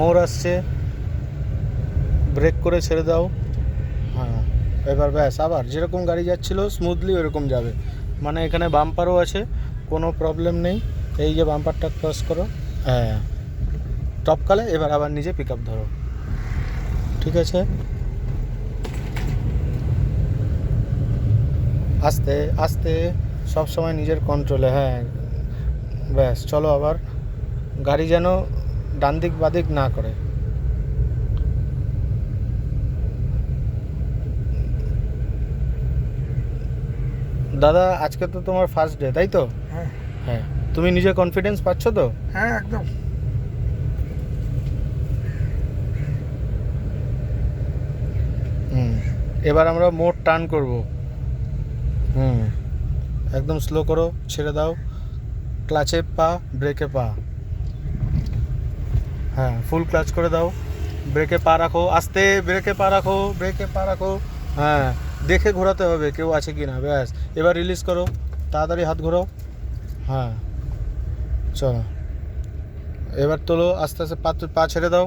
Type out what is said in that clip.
মোড় আসছে, ব্রেক করে ছেড়ে দাও। হ্যাঁ, এবার ব্যাস আবার যেরকম গাড়ি যাচ্ছিলো স্মুথলি ওরকম যাবে। মানে এখানে বাম্পারও আছে, কোনো প্রবলেম নেই। এই যে বাম্পারটা ক্রস করো, হ্যাঁ টপকালে এবার আবার নিজে পিক আপ ধরো। ঠিক আছে, আস্তে আস্তে, সব সময় নিজের কন্ট্রোলে। হ্যাঁ ব্যাস, চলো আবার। গাড়ি যেন ডান দিক বাদিক না করে। দাদা আজকে তো তোমার ফার্স্ট ডে, তাই তো? হ্যাঁ হ্যাঁ, তুমি নিজে কনফিডেন্স পাচ্ছ তো? হ্যাঁ একদম। হুম, এবার আমরা মোড় টার্ন করব। হুম, একদম স্লো করো, ছেড়ে দাও। ক্লাচে পা, ব্রেকে পা। হ্যাঁ, ফুল ক্লাচ করে দাও। ব্রেকে পা রাখো, আস্তে ব্রেকে পা রাখো, ব্রেকে পা রাখো। হ্যাঁ, দেখে ঘোরাতে হবে কেউ আছে কি না। ব্যাস, এবার রিলিজ করো, তাড়াতাড়ি হাত ঘোরাও। হ্যাঁ চলো, এবার তোলো আস্তে আস্তে, পা ছেড়ে দাও।